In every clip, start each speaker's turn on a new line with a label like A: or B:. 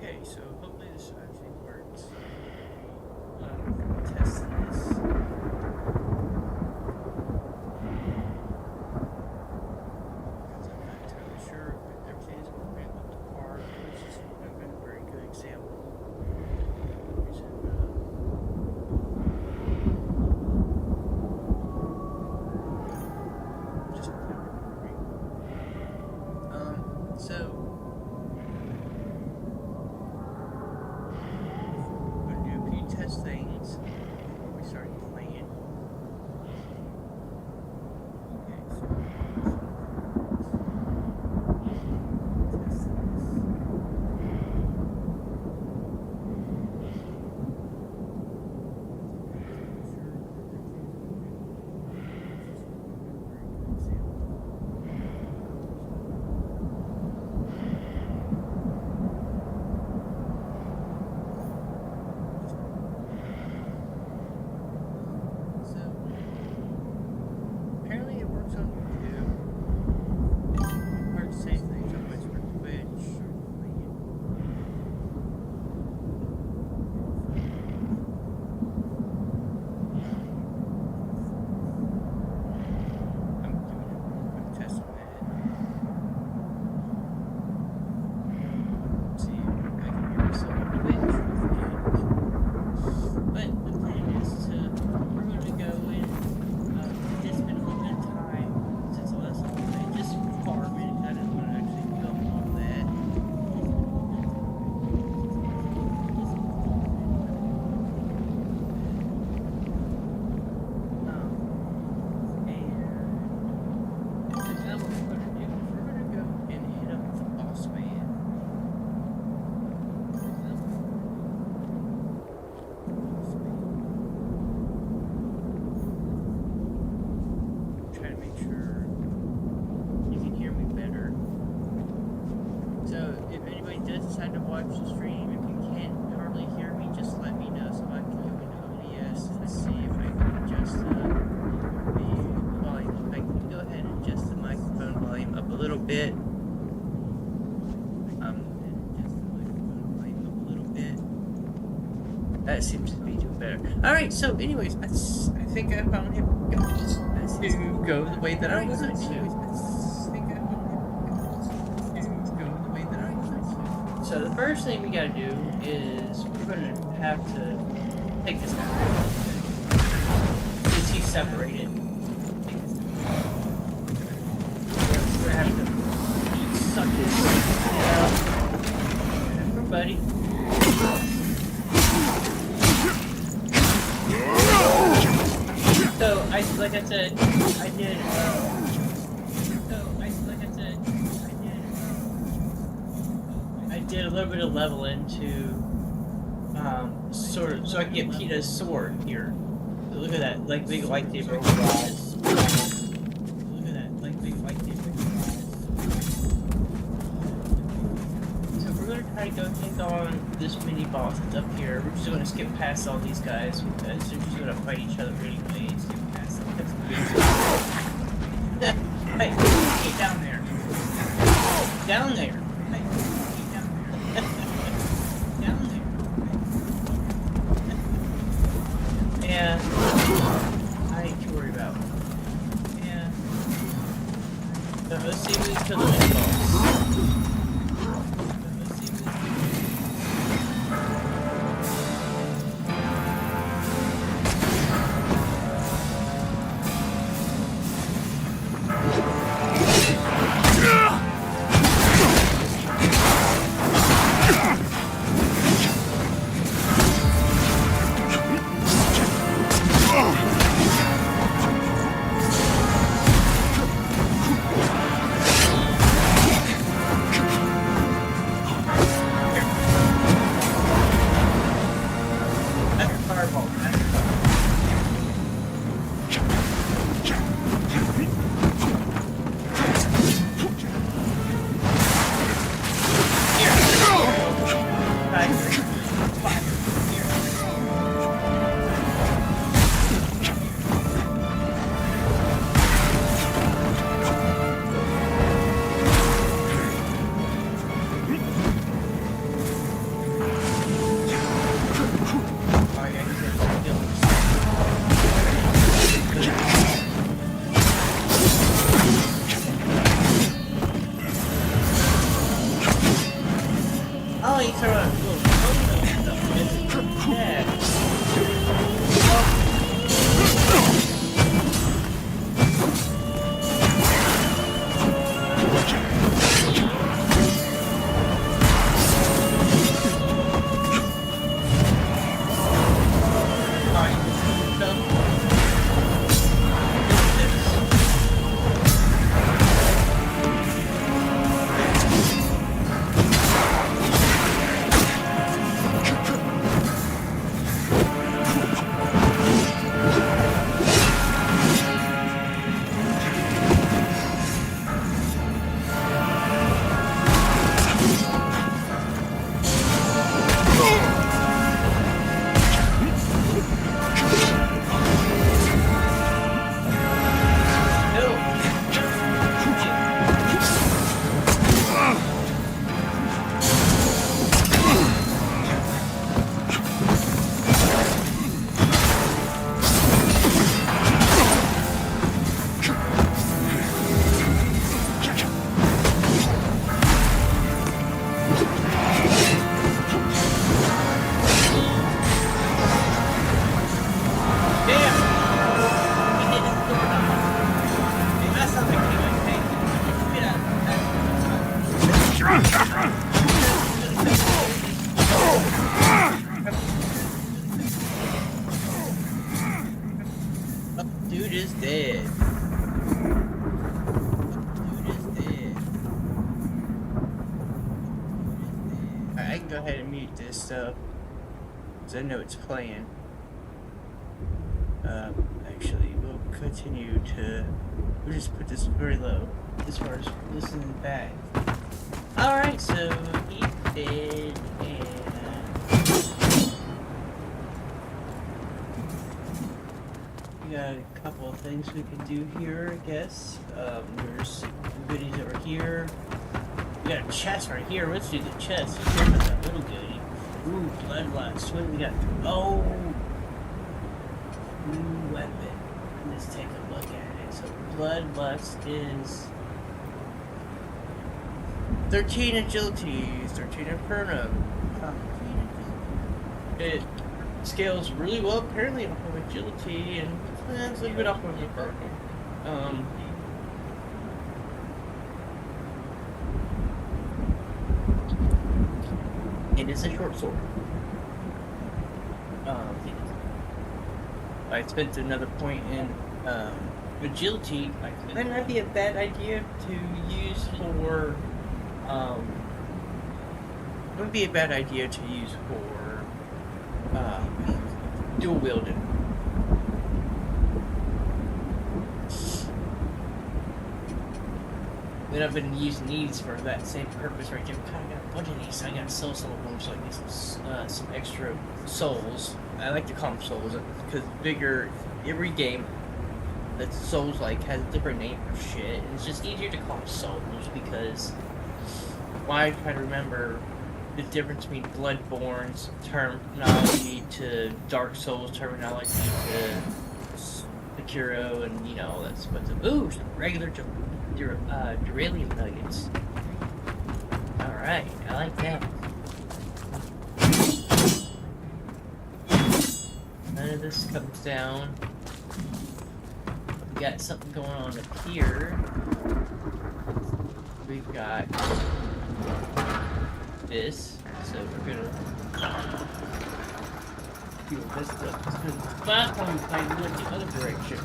A: Okay, so hopefully this actually works. Testing this. Because I'm not entirely sure if everything is going up to par. This is not been a very good example. So we're going to do a few test things before we start playing. Okay, so test this. Apparently it works on YouTube. It's hard to say things on much for Twitch. I'm doing a quick test on that. See if I can hear myself on Twitch. But the plan is we're going to go in. It's been a little bit of time since the last time we played, just farming. I didn't want to actually film all that. And now what we're going to do is we're going to go and hit up the boss man. Try to make sure you can hear me better. So if anybody does decide to watch the stream, if you can't hardly hear me, just let me know so I can go into OBS and see if I can adjust the volume. I can go ahead and adjust the microphone volume up a little bit. That seems to be doing better. Alright, so anyways, I think I found him to go the way that I was going to. So the first thing we gotta do is we're gonna have to take this guy out. Because he's separated. We're gonna have to suck his out. Buddy. So like I said, I did a little bit of leveling to sort of so I can get Peta's sword here. So look at that, like big lightsaber over his eyes. Look at that, like big lightsaber over his eyes. So we're gonna try to go take on this mini boss that's up here. We're just gonna skip past all these guys because they're just gonna fight each other anyways. Skip past them. Hey, get down there. Down there. Hey, get down there. Down there. And I ain't too worried about. And so let's see if we can kill the mini boss. you throw out little photo stuff. Yeah. Dude is dead. Alright, I can go ahead and mute this stuff. Because I know it's playing. Actually, we'll continue to... We'll just put this very low as far as listening back. Alright, so he's dead, and... We got a couple of things we can do here, I guess. There's goodies over here. We got a chest right here. Let's do the chest. Let's hear about that little goodie. Ooh, bloodlust. What do we got? Oh! New weapon. Let's take a look at it. So, bloodlust is 13 agility, 13 inferno. It scales really well, apparently, off of agility, and it's a little bit off of inferno. It is a short sword. I spent another point in agility. Might not be a bad idea to use for. It would be a bad idea to use for dual wielding. Then I've been using these for that same purpose right there. Kind of got a bunch of these, so I gotta sell some of them so I can get some extra souls. I like to call them souls because bigger every game that souls like has a different name for shit. And it's just easier to call them souls because why try to remember the difference between Bloodborne's terminology to Dark Souls terminology to Sekiro, and you know that's what's a boost. Regular Duralium nuggets. Alright, I like that. None of this comes down. We got something going on up here. We've got this, so we're gonna do this stuff. Because last time we played, we went the other direction.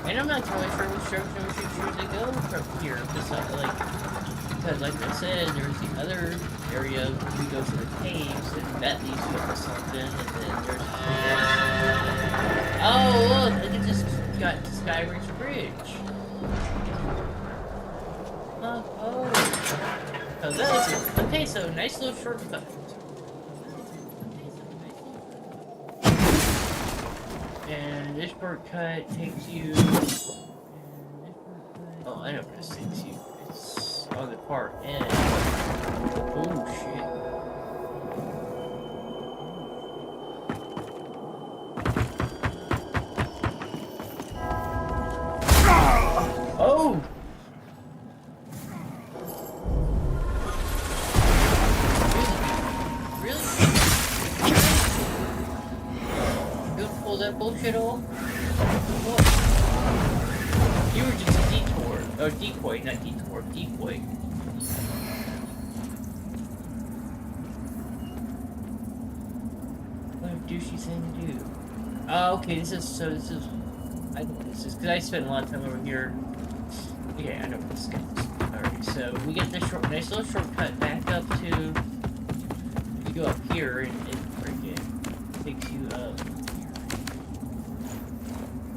A: And I'm not totally sure which direction we should choose to go from here, because like I said, there's the other area we go to the caves, and that leads to something, and then there's... Oh, look, I just got to Skyrim's Bridge. Oh, that was it. Okay, so nice little shortcut. And this shortcut takes you... Oh, I know where this takes you. It's on the far end. Oh, shit. Oh! fiddle. Whoa. You were just a detour. Or decoy, not detour, decoy. What a douchey thing to do. Oh, okay, this is, I know what this is, because I spent a lot of time over here. Okay, I know what this is. Alright, so we get this nice little shortcut back up to, you go up here, and it takes you up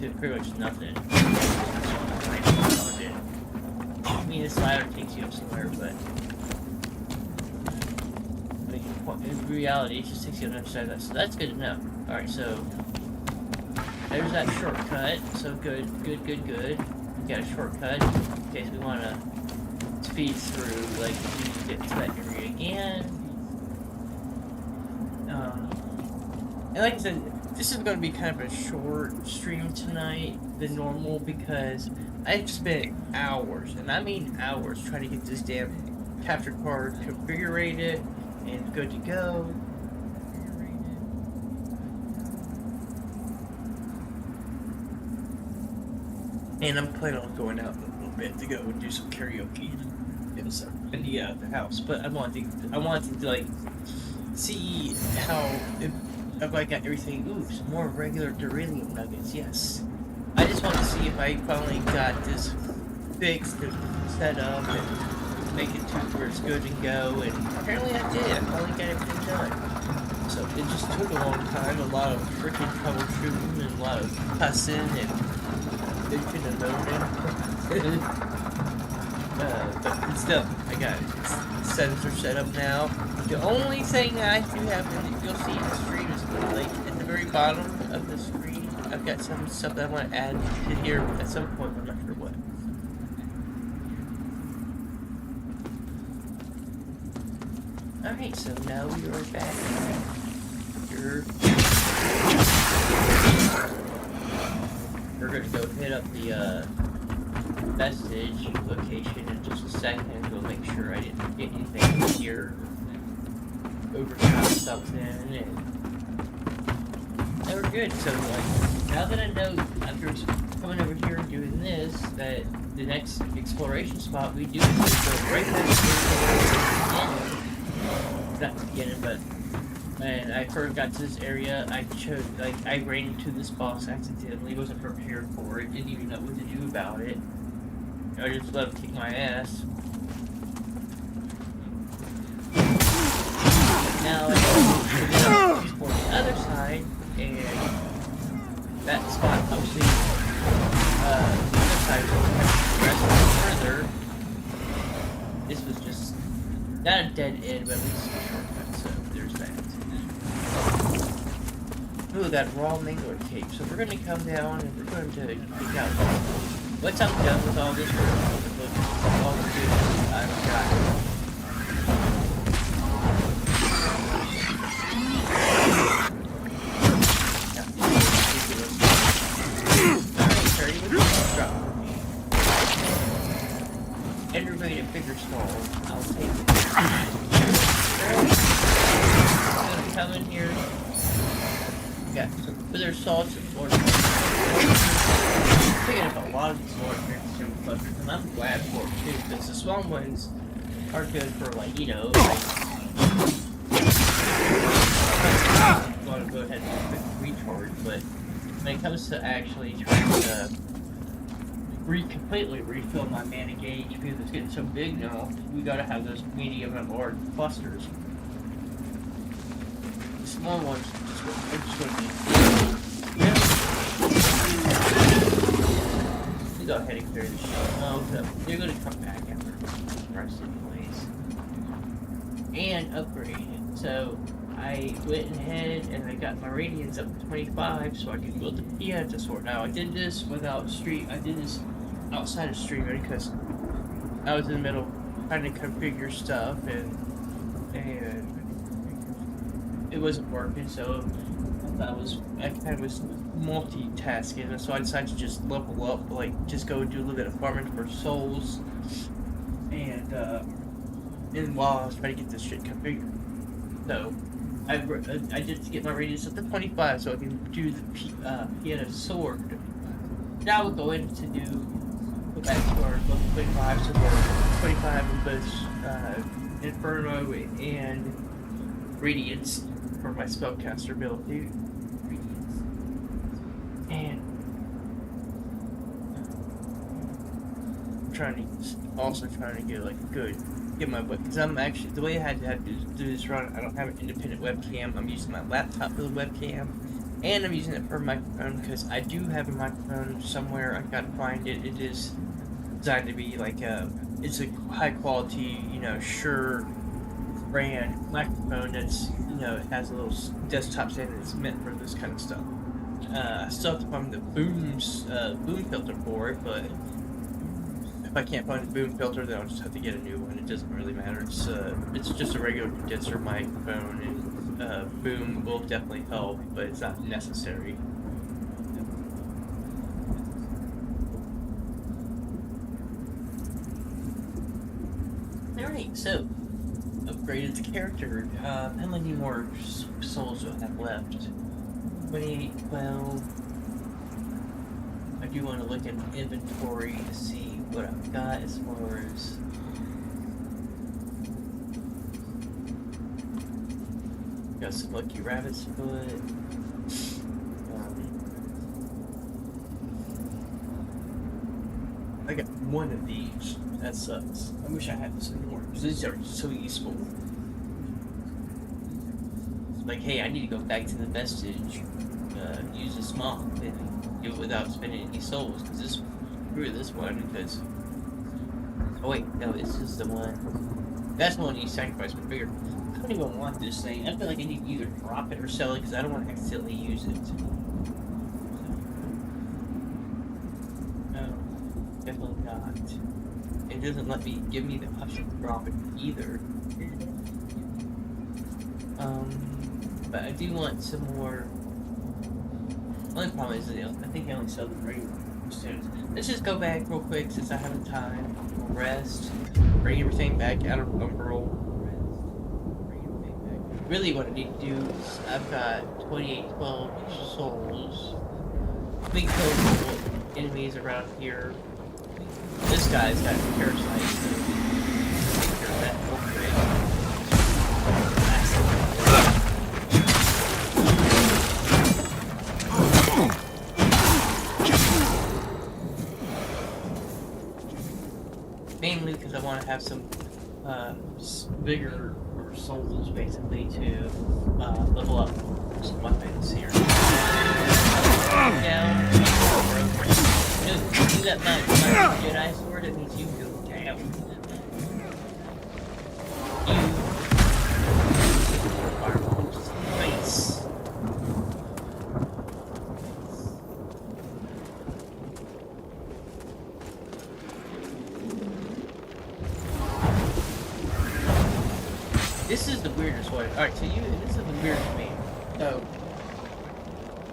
A: to pretty much nothing. I mean, this ladder takes you up somewhere, but in reality, it just takes you on the other side of that. So that's good to know. Alright, so there's that shortcut. So good. We got a shortcut in case we want to speed through, like, we get to that area again. And like I said, this is going to be kind of a short stream tonight than normal because I've spent hours, and I mean hours, trying to get this damn capture card configured and good to go. And I'm planning on going out in a little bit to go and do some karaoke in the house. But I wanted to like see how if I got everything. Ooh, some more regular beryllium nuggets. Yes, I just want to see if I finally got this fixed and set up and make it to where it's good to go. And apparently I did. I finally got everything done. So it just took a long time. A lot of freaking troubleshooting and a lot of cussing and. They could have known it. But still, I got it. Settings are set up now. The only thing that I do have, and you'll see in the screen, is like at the very bottom of the screen, I've got some stuff that I want to add to here at some point. I'm not sure what. Alright, so now we are back here. We're going to go hit up the vestige location in just a second. We'll make sure I didn't forget anything here. Overthrow something, and we're good. So, like, now that I know after coming over here and doing this, that the next exploration spot we do is go right back to the beginning. Not the beginning, but. And I first got to this area, I ran into this boss accidentally, wasn't prepared for it, didn't even know what to do about it. I just let him kick my ass. Now I go to the other side, and that spot obviously, the other side was further. This was just, not a dead end, but at least a shortcut, so there's that. Ooh, that raw mangler cape. So we're going to come down and we're going to pick out. Once I'm done with all this work, all the good I've got. Alright, Terry, what do you drop for me? Everybody in bigger stall. I'll take it. Come in here. Yeah, so wither salts and more. I'm picking up a lot of these more expensive buffers, and I'm glad for it too, because the small ones are good for, like, you know, like. I want to go ahead and do a quick recharge, but when it comes to actually trying to completely refill my mana gauge because it's getting so big now, we gotta have those medium and large clusters. The small ones are just gonna be. You go ahead and clear the shell. Oh, so you're gonna come back after the rest anyways. And upgrade it. So I went ahead and I got my radiance up to 25 so I could build the pieta sword. Now I did this without stream. I did this outside of streaming because I was in the middle trying to configure stuff and it wasn't working, so I kind of was multitasking, and so I decided to just level up, like just go do a little bit of farming for souls, and while I was trying to get this shit configured. So I did get my radius up to 25 so I can do the piano sword. Now we'll go into go back to our level 25, so we're 25 in both Inferno and Radiance for my spellcaster ability. And also trying to get like get my web, because I'm actually, the way I had to do this run, I don't have an independent webcam. I'm using my laptop for the webcam, and I'm using it for a microphone because I do have a microphone somewhere. I've got to find it. It is designed to be like it's a high quality, Shure brand microphone that's, it has a little desktop stand that's meant for this kind of stuff. I still have to find the boom filter for it, but if I can't find a boom filter, then I'll just have to get a new one. It doesn't really matter. It's just a regular condenser microphone, and boom will definitely help, but it's not necessary. Alright, so upgraded the character. How many more souls do I have left? 28, 12. I do want to look at inventory to see what I've got as far as got some lucky rabbit's foot. I got one of these. That sucks. I wish I had this anymore because these are so useful. It's like, hey, I need to go back to the vestige, use this moth, and do it without spending any souls. Because screw this one. Because oh wait, no, this is the one. That's the one you sacrifice for bigger. I don't even want this thing. I feel like I need to either drop it or sell it because I don't want to accidentally use it. No, definitely not. It doesn't let me give me the option to drop it either. But I do want some more. Only problem is that I think I only sell the regular students. Let's just go back real quick since I have time. We'll rest, bring everything back out of Umbral. Really, what I need to do is I've got 12 souls. Big total enemies around here. This guy's got parasites. Mainly because I want to have some bigger souls basically to level up some weapons here. Down. You got my Jedi sword, it means you go down. Fireballs. Nice. This is the weirdest one. Alright, so this is the weirdest to me. So,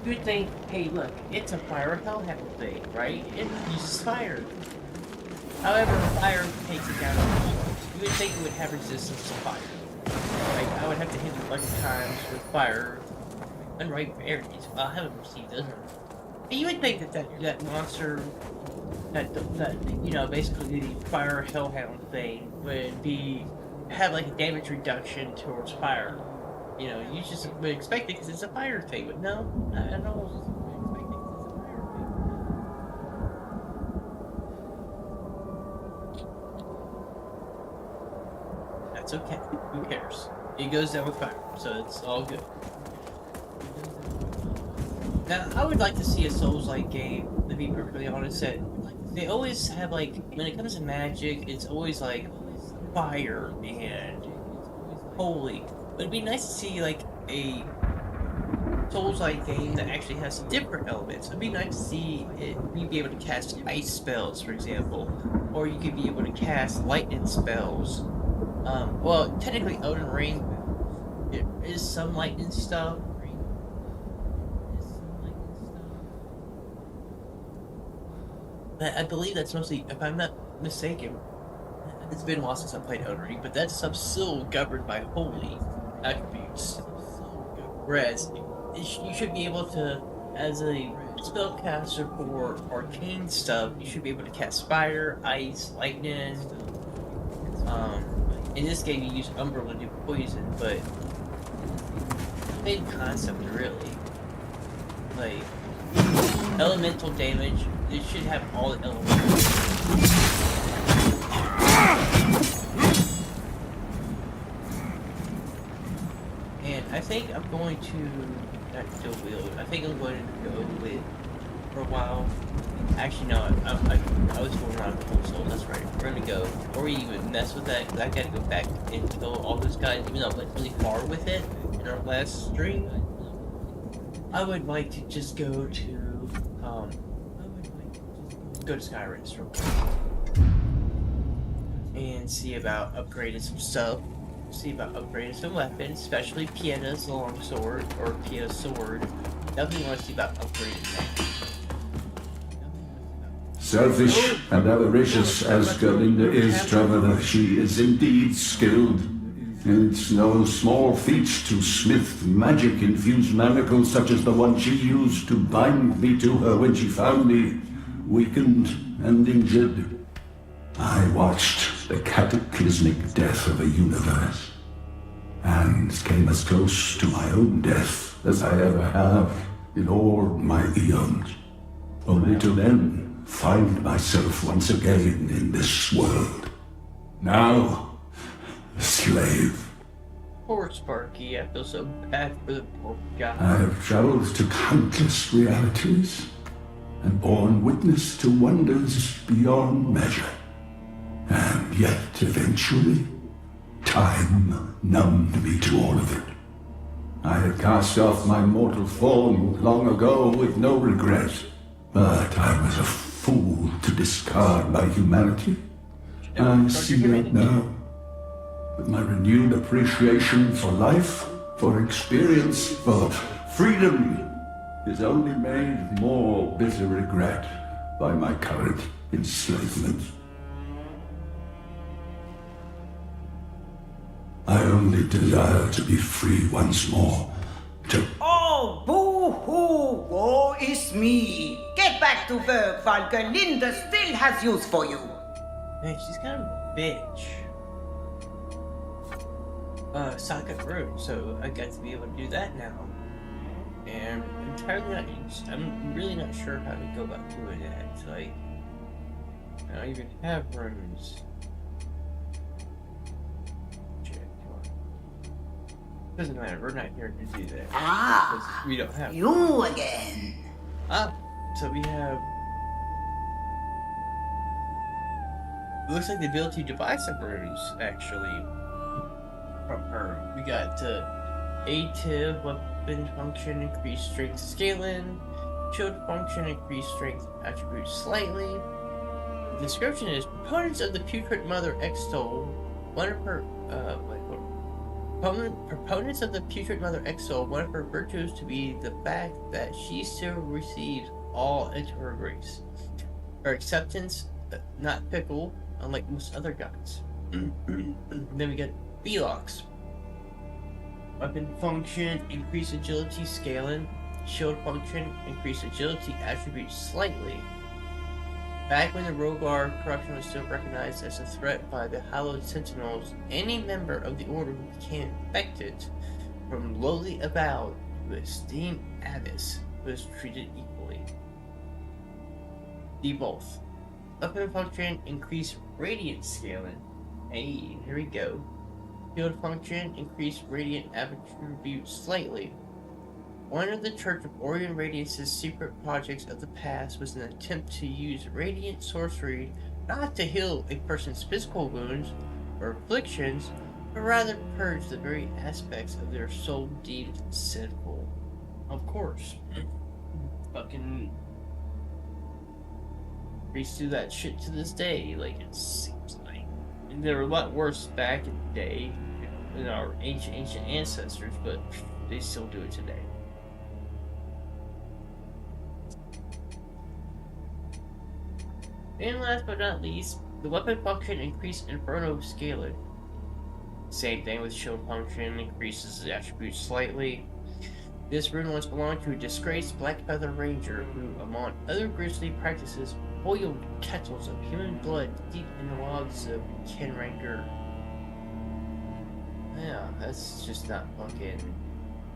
A: you would think, hey look, it's a fire hellhound thing, right? It uses fire. However, fire takes it down. You would think it would have resistance to fire. Like, I would have to hit it like times with fire. Unripe berries. Well, I haven't received those. But you would think that monster, that basically the fire hellhound thing would have like a damage reduction towards fire. You just would expect it because it's a fire thing, but no, not at all. That's okay. Who cares? It goes down with fire, so it's all good. Now, I would like to see a Souls-like game, to be perfectly honest, that they always have, like, when it comes to magic, it's always, like, fire and holy. But it'd be nice to see, like, a Souls-like game that actually has different elements. It'd be nice to see you be able to cast ice spells, for example, or you could be able to cast lightning spells. Well, technically, Elden Ring, there is some lightning stuff. But I believe that's mostly, if I'm not mistaken, it's been a while since I played Elden Ring, but that stuff's still governed by holy attributes. Whereas you should be able to, as a spellcaster for arcane stuff, you should be able to cast fire, ice, lightning. In this game, you use Umbra to do poison, but same concept, really. Like elemental damage, it should have all the elements. And I think I'm going to not dual wield. I think I'm going to go with for a while. Actually, no. I was going around the whole soul. That's right. We're gonna go, or we even mess with that because I gotta go back and kill all those guys. Even though I went really far with it in our last stream, I would like to just go to Skyrim real quick and see about upgrading some stuff. See about upgrading some weapons, especially Piena's longsword or Piena's sword. Definitely want to see about upgrading that.
B: Selfish and avaricious as Gerlinda is, Traveller, she is indeed skilled. It's no small feat to smith magic-infused manacles such as the one she used to bind me to her when she found me, weakened and injured. I watched the cataclysmic death of a universe, and came as close to my own death as I ever have in all my eons, only to then find myself once again in this world. Now, a slave.
A: Poor Sparky, I feel so bad for the poor guy.
B: I have traveled to countless realities, and borne witness to wonders beyond measure. And yet, eventually, time numbed me to all of it. I had cast off my mortal form long ago with no regret, but I was a fool to discard my humanity. I see that now. With my renewed appreciation for life, for experience, for freedom, is only made more bitter regret by my current enslavement. I only desire to be free once more, to...
C: Oh, boo-hoo! Woe is me! Get back to work while Gerlinda still has use for you!
A: Man, she's kind of a bitch. Socket room, so I got to be able to do that now. And I'm really not sure how to go about doing that. Like, I don't even have rooms. Doesn't matter, we're not here to do that.
C: Ah,
A: we don't have
C: you again.
A: So we have... It looks like the ability to buy some runes, actually, from her. We got Adyr, weapon function, increased strength scaling, shield function, increased strength attribute slightly. The description is, proponents of the putrid mother extol one of her, Proponents of the putrid mother extol one of her virtues to be the fact that she still receives all into her grace. Her acceptance, not fickle, unlike most other gods. Then we got Velox. Weapon function, increase agility scaling. Shield function, increase agility attribute slightly. Back when the Rogar corruption was still recognized as a threat by the Hallowed Sentinels, any member of the Order who became infected, from lowly avowed to esteemed abbess, was treated equally. Debuff. Weapon function, increase radiant scaling. Hey, here we go. Shield function, increase radiant attribute slightly. One of the Church of Orion Radiance's secret projects of the past was an attempt to use radiant sorcery not to heal a person's physical wounds or afflictions, but rather purge the very aspects of their soul deemed sinful. Of course. Fucking priests do that shit to this day, like, it seems like. And they were a lot worse back in the day than our ancient ancestors, but they still do it today. And last but not least, the weapon function increased Inferno scaling. Same thing with shield function, increases the attribute slightly. This rune once belonged to a disgraced Black Feather Ranger who, among other grisly practices, boiled kettles of human blood deep in the wilds of Kenranger. Yeah, that's just not fucking...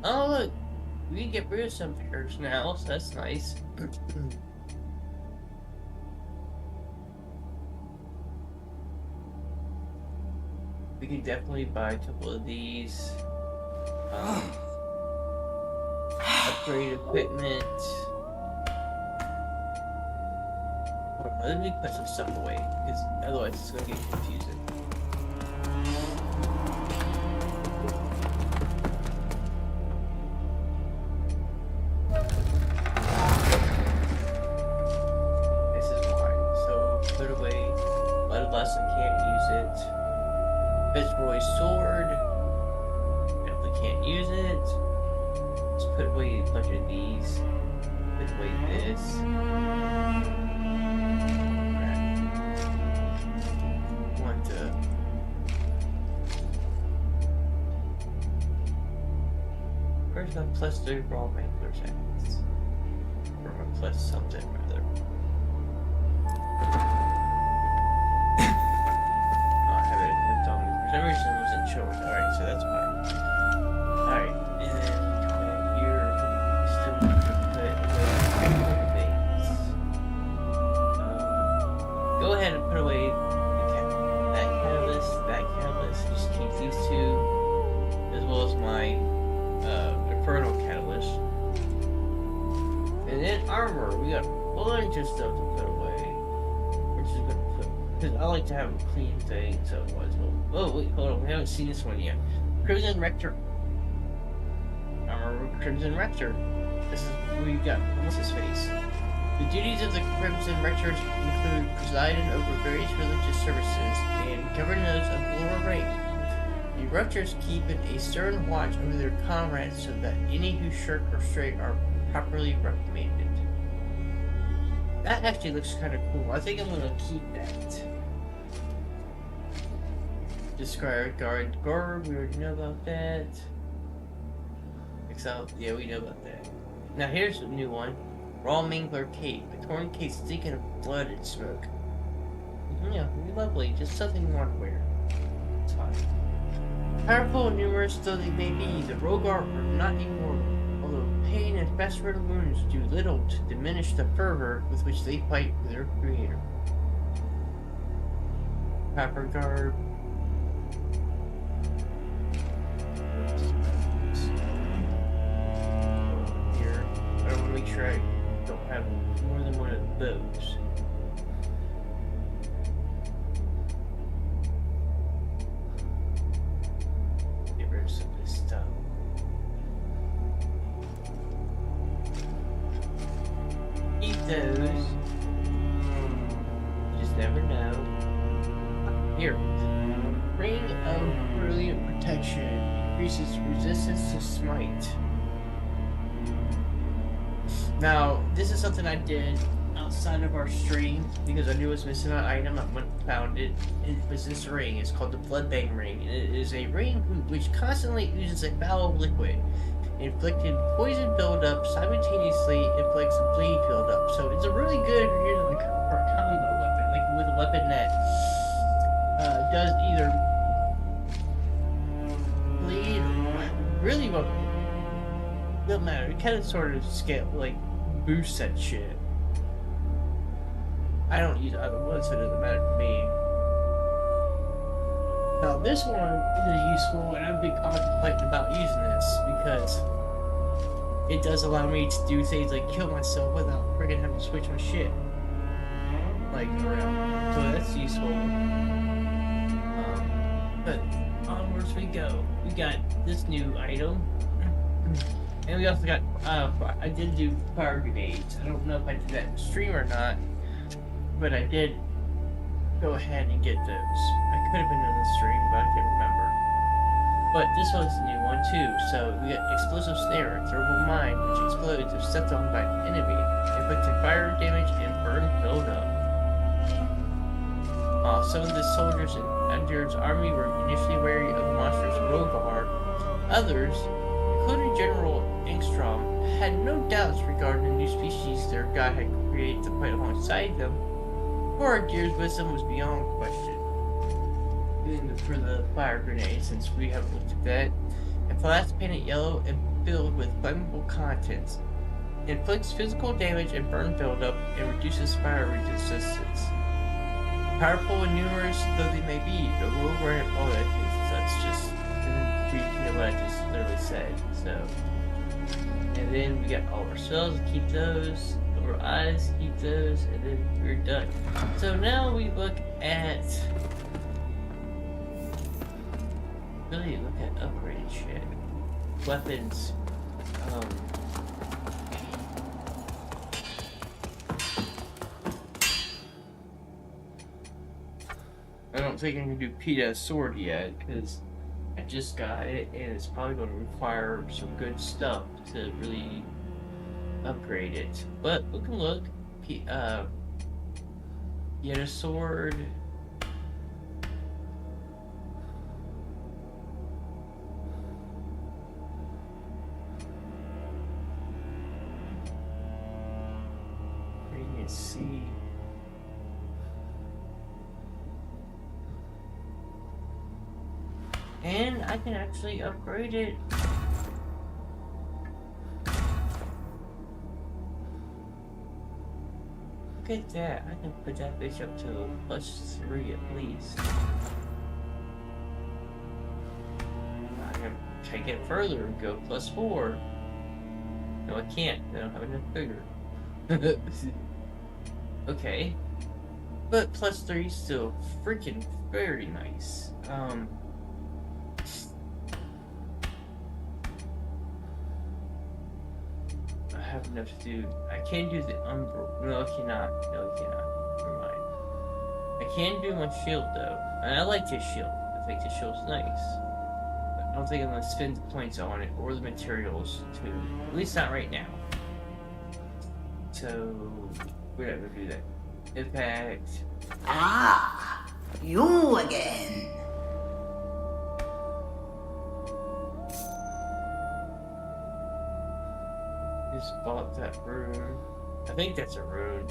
A: Oh look! We can get rid of some pairs now, so that's nice. We can definitely buy a couple of these. Upgrade equipment. Let me put some stuff away, because otherwise it's gonna get confusing. This is mine. So put away Bloodlust, I can't use it. Fitzroy's sword. Definitely can't use it. Let's put away a bunch of these. Put away this. Where's my plus 3 raw mangler seconds? Or my plus something rather. Oh, I have it clicked on. For some reason it wasn't showing. Alright, so that's fine. Alright, and then back here, still need to put away things. Go ahead and put away that catalyst, just keep these two, as well as my Infernal Catalyst. And then armor, we got a bunch of stuff to put away. We're just gonna put, because I like to have a clean thing, so otherwise oh wait, hold on, we haven't seen this one yet. Crimson Rector. Armor Crimson Rector. This is what you got. What's his face? The duties of the Crimson Rectors include presiding over various religious services and govern those of lower rank. The Rectors keep a stern watch over their comrades so that any who shirk or stray are properly reprimanded. That actually looks kind of cool. I think I'm going to keep that. Discard guard garb, we already know about that. Excel, yeah, we know about that. Now here's a new one. Raw Mangler Cape. A torn cape stinking of blood and smoke. Yeah, lovely. Just something you want to wear. It's fine. Powerful and numerous though they may be, the Rogar are not immortal, although pain and festering wounds do little to diminish the fervor with which they fight for their creator. Copper garb. Here, I want to make sure I don't have more than one of those. Some of this stuff. Eat those. You just never know. Here. Ring of Brilliant Protection increases resistance to smite. Now, this is something I did outside of our stream because I knew I was missing an item. I went and found it. It was this ring. It's called the Bloodbane Ring. And it is a ring which constantly uses a foul liquid. Inflicted poison buildup simultaneously inflicts a bleed buildup. So it's a really good like, for a combo weapon, like with a weapon that does either bleed or really well. Doesn't matter. It kind of sort of scale like boosts that shit. I don't use either one, so it doesn't matter to me. Now, this one is useful, and I've been contemplating about using this because it does allow me to do things like kill myself without friggin' having to switch my shit. Like, around. So that's useful. But onwards we go. We got this new item. And we also got, I did do fire grenades. I don't know if I did that in stream or not. But I did go ahead and get those. I could have been on the stream, but I can't remember. But this one's a new one too. So we got explosive snare, throwable mine, which explodes if stepped on by an enemy, inflicting fire damage and burn buildup. Some of the soldiers in Adyr's army were initially wary of the monstrous Rogar. Others, including General Engstrom, had no doubts regarding the new species their god had created to fight alongside them, for Adyr's wisdom was beyond question. Even for the fire grenade, since we haven't looked at that, and flasks painted yellow and filled with flammable contents. Inflicts physical damage and burn buildup and reduces fire resistance. Powerful and numerous though they may be, the rule grant all that is that's just repeating what I just literally said. So, and then we got all our cells, keep those, our eyes, keep those, and then we're done. So now we look at upgraded shit. Weapons. I don't think I can do Peta's sword yet, because I just got it, and it's probably going to require some good stuff to really upgrade it. But we can look. Get a sword. Let's see. And I can actually upgrade it. Look at that. I can put that bitch up to a +3 at least. I can take it further and go +4. No, I can't. I don't have enough figure. Okay. But +3 is still freaking very nice. I have enough to do. I can do the umbral. No, I cannot. No, I cannot. Never mind. I can do my shield though. And I like this shield. I think this shield's nice. But I don't think I'm gonna spend the points on it or the materials to. At least not right now. So we're not gonna do that. Impact.
C: Ah, you again.
A: Just bought that rune. I think that's a rune.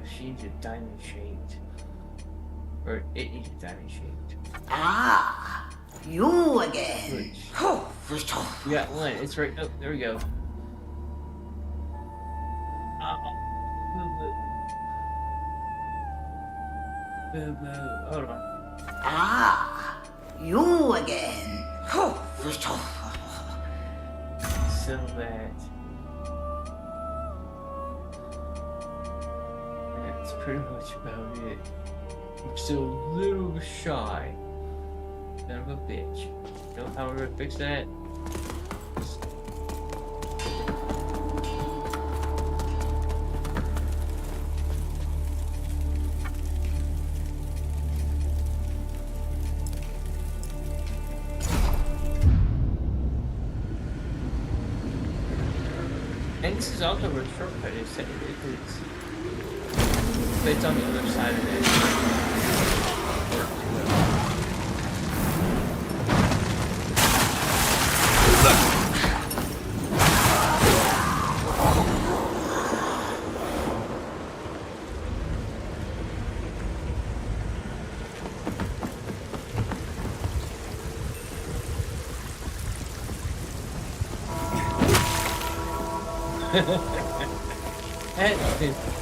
A: She needs a diamond shaped. Or it needs a diamond shaped.
C: Ah, you again.
A: Which? We got one. It's right. Oh, there we go. Boo boo. Hold on.
C: Ah, you again.
A: So that. That's pretty much about it. I'm still a little shy. Son of a bitch. You know how we're gonna fix that? And this is also where the shortcut is set. It's on the other side of it.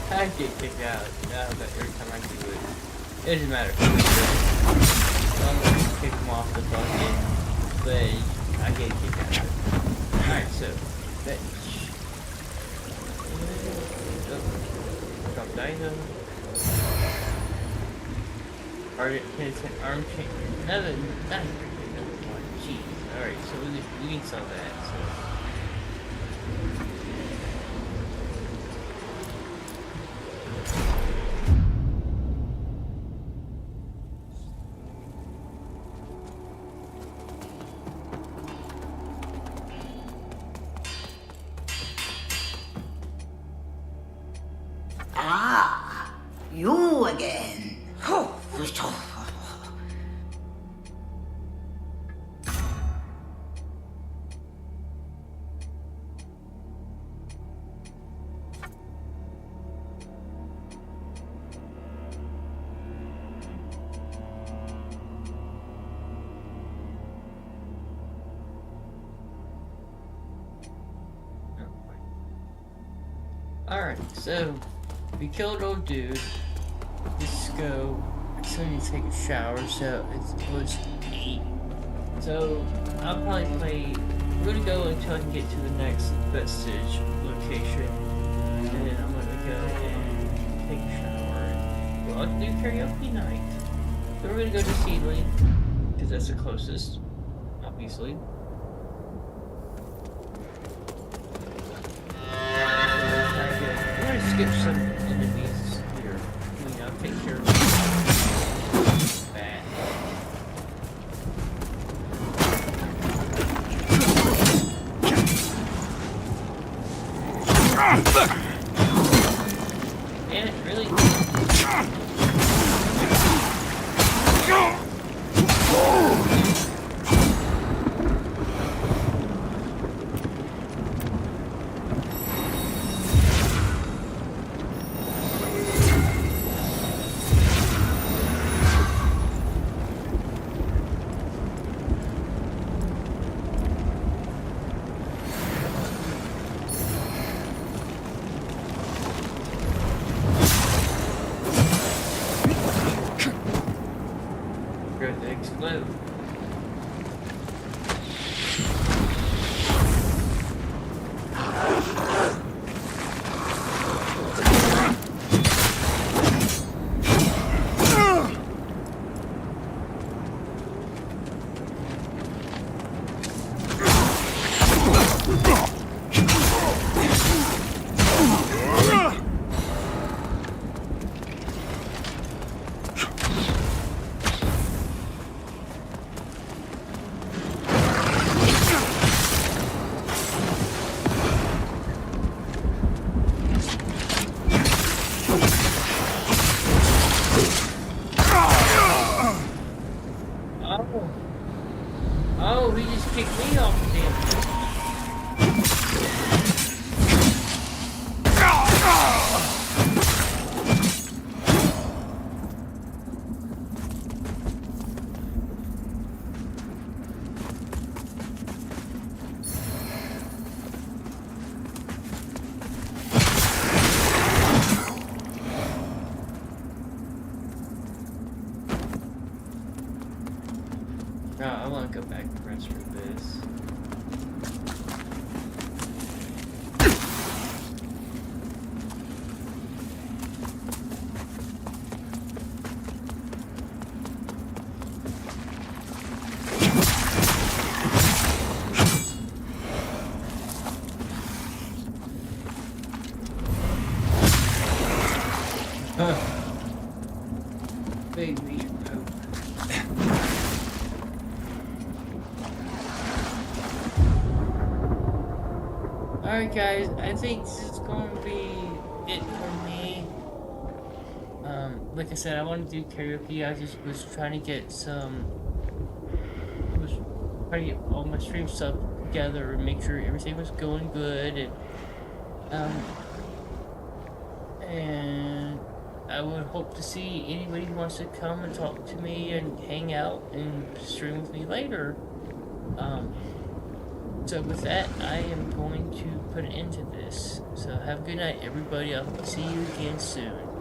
A: I get kicked out but every time I do it. It doesn't matter. I'm gonna kick him off the bucket, but I get kicked out of it. Alright, so bench. Drop dino. Arm chain. Another one. Jeez. Alright, so we can sell that. So.
C: again.
A: Alright, so we killed old dude. Let's go. I still need to take a shower, so it was 8. So I'll probably play. I'm gonna go until I can get to the next vestige location, and then I'm gonna go and take a shower. Well, I'll do karaoke night. So we're gonna go to Seedling, because that's the closest, obviously. Skip some enemies here. I mean, I'll take care of that. And it really. Explode. Oh, he just kicked me off the damn thing. No, I want to go back to rest for this. Baby. Alright guys, I think this is going to be it for me. Like I said, I wanted to do karaoke. I just was trying to get trying to get all my stream stuff together and make sure everything was going good, and I would hope to see anybody who wants to come and talk to me and hang out and stream with me later. So with that, I am going to put an end to this. So have a good night, everybody. I'll see you again soon.